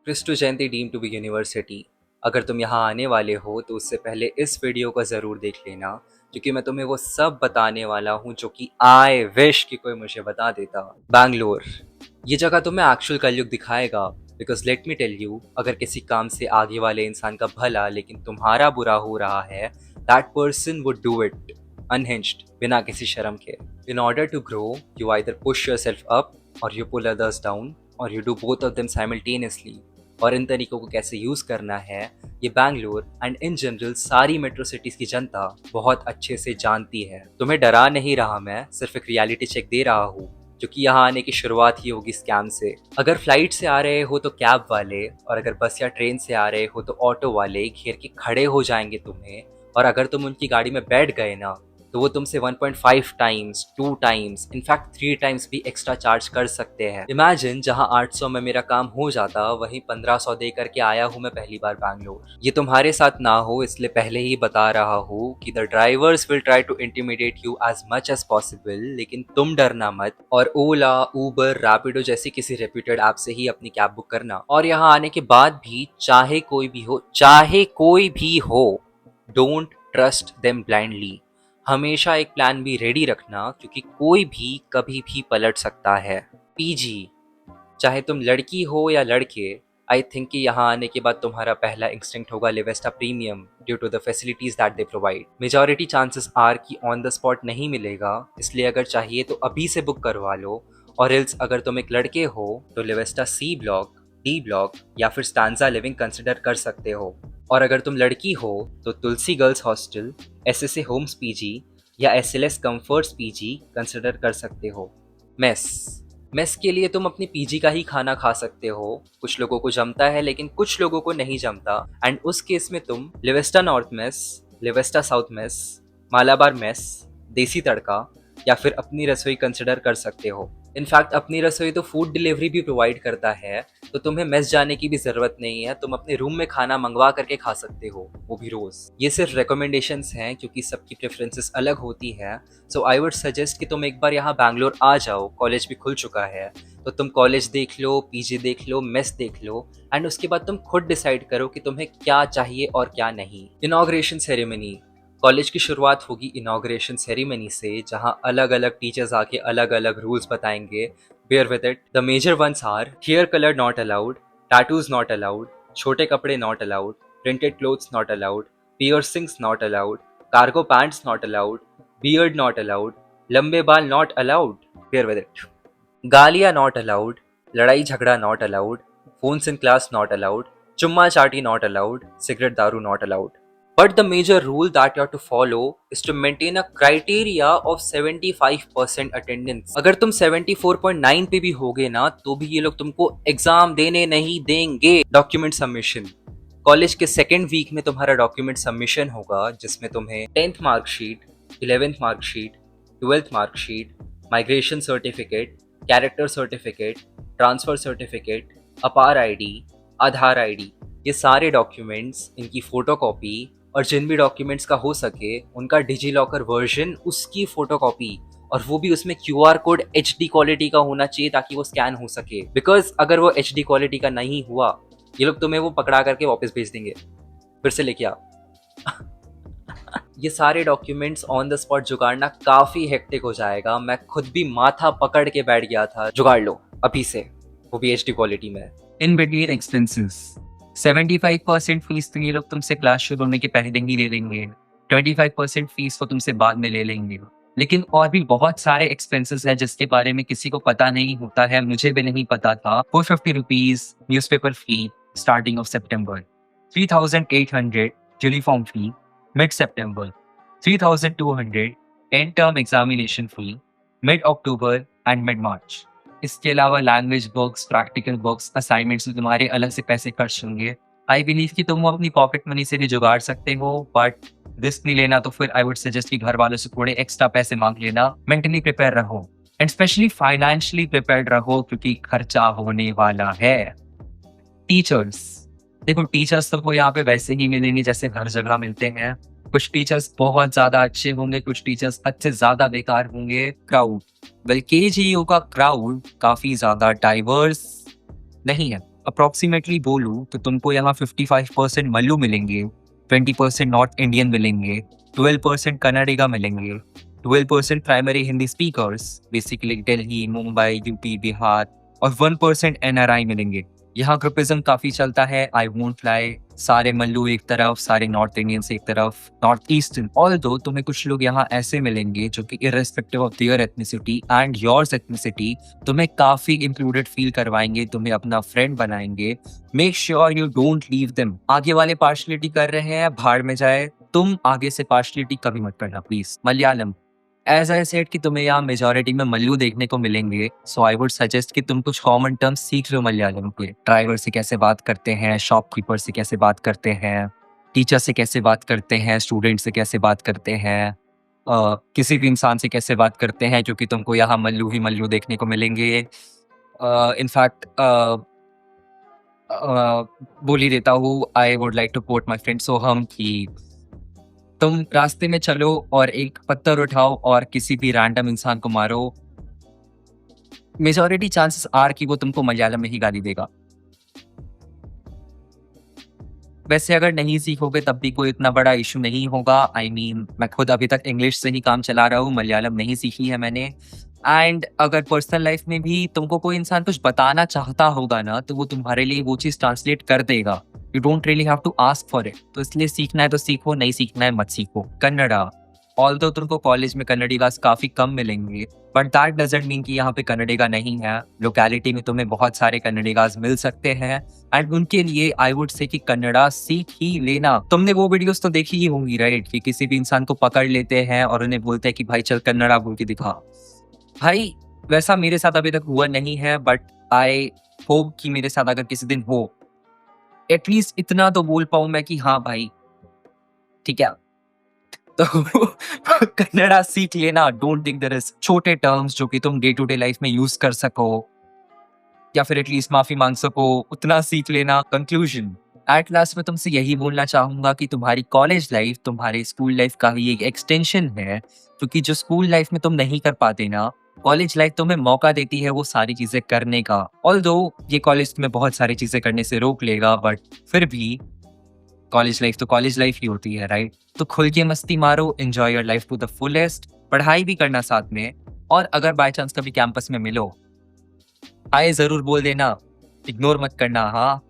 Christo Jayanti deem to be university. अगर तुम यहाँ आने वाले हो तो उससे पहले इस वीडियो को ज़रूर देख लेना, क्योंकि मैं तुम्हें वो सब बताने वाला हूँ जो कि आई विश कि कोई मुझे बता देता। बैंगलोर, ये जगह तुम्हें एक्चुअल कलयुग दिखाएगा। Because let me tell you, अगर किसी काम से आगे वाले इंसान का भला लेकिन तुम्हारा बुरा हो रहा है, that person would do it unhinged, बिना किसी शर्म के। In order to grow, you either push yourself up और यू पुल अदर्स डाउन, और you do both of them simultaneously. और इन तरीकों को कैसे यूज करना है, ये बैंगलोर एंड इन जनरल सारी मेट्रो सिटीज की जनता बहुत अच्छे से जानती है। तुम्हें डरा नहीं रहा मैं, सिर्फ एक रियलिटी चेक दे रहा हूँ, क्योंकि यहाँ आने की शुरुआत ही होगी स्कैम से। अगर फ्लाइट से आ रहे हो तो कैब वाले, और अगर बस या ट्रेन से आ रहे हो तो ऑटो वाले घेर के खड़े हो जाएंगे तुम्हें। और अगर तुम उनकी गाड़ी में बैठ गए ना, तो वो तुमसे 1.5 टाइम्स, 2 टाइम्स, इनफैक्ट 3 टाइम्स भी एक्स्ट्रा चार्ज कर सकते हैं। इमेजिन, जहां 800 में मेरा काम हो जाता, वहीं 1500 दे करके आया हूं मैं पहली बार बैंगलोर। ये तुम्हारे साथ ना हो इसलिए पहले ही बता रहा हूँ कि the drivers will try to intimidate you as much as possible, लेकिन तुम डरना मत। और ओला, उबर, रैपिडो जैसी किसी रेप्यूटेड ऐप से ही अपनी कैब बुक करना। और यहाँ आने के बाद भी चाहे कोई भी हो, डोंट ट्रस्ट देम ब्लाइंडली। हमेशा एक प्लान बी रेडी रखना, क्योंकि कोई भी कभी भी पलट सकता है। पीजी, चाहे तुम लड़की हो या लड़के, आई थिंक कि यहाँ आने के बाद तुम्हारा पहला इंस्टिंक्ट होगा Livesta premium, due to the facilities that they provide. Majority chances are कि ऑन द स्पॉट नहीं मिलेगा, इसलिए अगर चाहिए तो अभी से बुक करवा लो। और एल्स अगर तुम एक लड़के हो तो लिवेस्टा सी ब्लॉक, डी ब्लॉक या फिर स्टांजा लिविंग कंसिडर कर सकते हो। और अगर तुम लड़की हो तो Tulsi girls hostel, SSA homes PG या एसएलएस कंफर्ट्स पीजी कंसिडर कर सकते हो। मेस, मेस के लिए तुम अपनी पीजी का ही खाना खा सकते हो। कुछ लोगों को जमता है लेकिन कुछ लोगों को नहीं जमता, एंड उस केस में तुम Livesta north mess, Livesta south mess, Malabar mess, Desi Tadka या फिर अपनी रसोई कंसिडर कर सकते हो। इनफैक्ट अपनी रसोई तो फूड डिलीवरी भी प्रोवाइड करता है, तो तुम्हें मेस जाने की भी जरूरत नहीं है। तुम अपने रूम में खाना मंगवा करके खा सकते हो, वो भी रोज। ये सिर्फ रिकमेंडेशंस हैं, क्योंकि सबकी प्रेफरेंसेस अलग होती है। सो आई वुड सजेस्ट कि तुम एक बार यहाँ बैंगलोर आ जाओ। कॉलेज भी खुल चुका है, तो तुम कॉलेज देख लो, पीजी देख लो, मेस देख लो, एंड उसके बाद तुम खुद डिसाइड करो कि तुम्हें क्या चाहिए और क्या नहीं। इनॉग्रेशन सेरेमनी, कॉलेज की शुरुआत होगी इनॉग्रेशन सेरेमनी से, जहां अलग अलग टीचर्स आके अलग अलग रूल्स बताएंगे। Bear with it. The major ones are hair colour not allowed, tattoos not allowed, छोटे कपड़े not allowed, printed clothes not allowed, piercings not allowed, cargo pants not allowed, beard not allowed, लंबे बाल not allowed. Bear with it. गालियां not allowed, लड़ाई झगड़ा not allowed, phones in class not allowed, चुम्मा चाटी not allowed, cigarette दारू not allowed. But the major rule that you have to follow is to maintain a criteria of 75% attendance. अगर तुम 74.9 पे भी होगे ना, तो भी ये लोग तुमको एग्जाम देने नहीं देंगे। डॉक्यूमेंट सबमिशन, कॉलेज के सेकेंड वीक में तुम्हारा डॉक्यूमेंट सबमिशन होगा, जिसमें तुम्हें 10th marksheet, 11th marksheet, 12th marksheet, migration certificate, character certificate, transfer certificate, अपार आईडी, आधार आईडी, ये सारे डॉक्यूमेंट्स, इनकी फोटोकॉपी, और जिन भी डॉक्यूमेंट्स का हो सके उनका डिजी लॉकर वर्जन, उसकी फोटोकॉपी, और वो भी उसमें क्यूआर कोड एचडी क्वालिटी का होना चाहिए ताकि वो स्कैन हो सके। बिकॉज अगर वो एचडी क्वालिटी का नहीं हुआ, ये लोग तुम्हें वो पकड़ा करके वापस भेज देंगे, फिर से लेके आ। ये सारे डॉक्यूमेंट्स ऑन द स्पॉट जुगाड़ना काफी हेक्टिक हो जाएगा। मैं खुद भी माथा पकड़ के बैठ गया था। जुगाड़ लो अभी से, वो भी एचडी क्वालिटी में। इन बिटवीन एक्सपेंसेस 75% फीस तो ये लोग तुमसे क्लास शुरू होने के पहले दिन ही ले लेंगे, 25% फीस तो तुमसे बाद में ले लेंगे। लेकिन और भी बहुत सारे एक्सपेंसेस है जिसके बारे में किसी को पता नहीं होता है, मुझे भी नहीं पता था। 450 rupees newspaper fee starting of September, 3800 uniform fee mid September, 3200 and term examination fee mid October and mid मार्च। इसके अलावा language books, practical books, assignments में तुम्हारे अलग से पैसे खर्च होंगे। आई बिलीव कि तुम वो अपनी पॉकेट मनी से भी जुगाड़ सकते हो, बट रिस्क नहीं लेना तो फिर आई वुड सजेस्ट कि घर वालों से थोड़े एक्स्ट्रा पैसे मांग लेना। मेंटली प्रिपेयर रहो एंड स्पेशली फाइनेंशियली प्रिपेयर्ड रहो, क्योंकि खर्चा होने वाला है। टीचर्स, देखो टीचर्स तो यहाँ पे वैसे ही मिलेंगे जैसे हर जगह मिलते हैं। कुछ टीचर्स बहुत ज्यादा अच्छे होंगे, कुछ टीचर्स अच्छे ज्यादा बेकार होंगे। क्राउड, वेल केजीयू का क्राउड काफी ज्यादा डाइवर्स नहीं है। अप्रॉक्सीमेटली बोलूँ तो तुमको यहाँ 55% मल्लू मिलेंगे, 20% नॉर्थ इंडियन मिलेंगे, 12% कन्नडिगा मिलेंगे, 12% primary Hindi speakers basically Delhi, Mumbai, UP, Bihar और 1% एनआरआई मिलेंगे। यहाँ ग्रुपिज्म काफ़ी चलता है, आई वोंट लाई। सारे मल्लू एक तरफ, सारे नॉर्थ इंडियंस एक तरफ, नॉर्थ ईस्टर्न। ऑल्दो तुम्हें कुछ लोग यहाँ ऐसे मिलेंगे जो कि irrespective of their ethnicity and yours ethnicity तुम्हें काफ़ी इंक्लूडेड फील करवाएंगे, तुम्हें अपना फ्रेंड बनाएंगे। Make sure you don't leave them. आगे वाले पार्शलिटी कर रहे हैं, भाड़ में जाए। तुम आगे से पार्शलिटी कभी मत करना please. Malayalam, as I said कि तुम्हें यहाँ मेजोरिटी में मल्लू देखने को मिलेंगे, सो आई वुड सजेस्ट कि तुम कुछ कॉमन टर्म्स सीख लो मलयालम के। ड्राइवर से कैसे बात करते हैं, शॉपकीपर से कैसे बात करते हैं, टीचर से कैसे बात करते हैं, स्टूडेंट से कैसे बात करते हैं, किसी भी इंसान से कैसे बात करते हैं, क्योंकि तुमको यहाँ मल्लू ही मल्लू देखने को मिलेंगे। इनफैक्ट बोल ही देता हूँ, I would like to quote my friend Soham कि तुम रास्ते में चलो और एक पत्थर उठाओ और किसी भी रैंडम इंसान को मारो, मेजॉरिटी चांसेस आर कि वो तुमको मलयालम में ही गाली देगा। वैसे अगर नहीं सीखोगे तब भी कोई इतना बड़ा इशू नहीं होगा। आई मीन मैं खुद अभी तक इंग्लिश से ही काम चला रहा हूँ, मलयालम नहीं सीखी है मैंने। एंड अगर पर्सनल लाइफ में भी तुमको कोई इंसान कुछ बताना चाहता होगा ना, तो वो तुम्हारे लिए वो चीज़ ट्रांसलेट कर देगा। You don't really have to ask for it. तो इसलिए सीखना है तो सीखो, नहीं सीखना है मत सीखो। कन्नड़ा, ऑल्दो तुमको कॉलेज में कन्नडिगास काफ़ी कम मिलेंगे, बट दैट डजंट मीन कि यहाँ पे कन्नडिगा नहीं है। लोकेलिटी में तुम्हें बहुत सारे कन्नडिगास मिल सकते हैं एंड उनके लिए आई वुड से कि कन्नड़ा सीख ही लेना। तुमने वो वीडियोस तो देखी ही होंगी राइट, कि किसी भी इंसान को पकड़ लेते हैं और उन्हें बोलते हैं कि भाई चल कन्नड़ा बोल के दिखा। भाई वैसा मेरे साथ अभी तक हुआ नहीं है, बट आई होप कि मेरे साथ अगर किसी दिन हो, एटलीस्ट इतना तो बोल पाऊँ मैं कि हाँ भाई ठीक है। तो कन्नड़ा सीख लेना, डोंट टेक द रिस्क। छोटे टर्म्स जो कि तुम डे टू डे लाइफ में यूज कर सको या फिर एटलीस्ट माफी मांग सको, उतना सीख लेना। कंक्लूजन, एट लास्ट में तुमसे यही बोलना चाहूंगा कि तुम्हारी कॉलेज लाइफ तुम्हारे स्कूल लाइफ का ही एक एक्सटेंशन है, क्योंकि जो स्कूल लाइफ में तुम नहीं कर पाते ना, कॉलेज लाइफ तुम्हें मौका देती है वो सारी चीजें करने का। ऑल्दो ये कॉलेज तुम्हें बहुत सारी चीजें करने से रोक लेगा, बट फिर भी कॉलेज लाइफ तो कॉलेज लाइफ ही होती है राइट। तो खुल के मस्ती मारो, enjoy your life to the fullest, पढ़ाई भी करना साथ में। और अगर बाय चांस कभी कैंपस में मिलो, हाय जरूर बोल देना, इग्नोर मत करना। हाँ,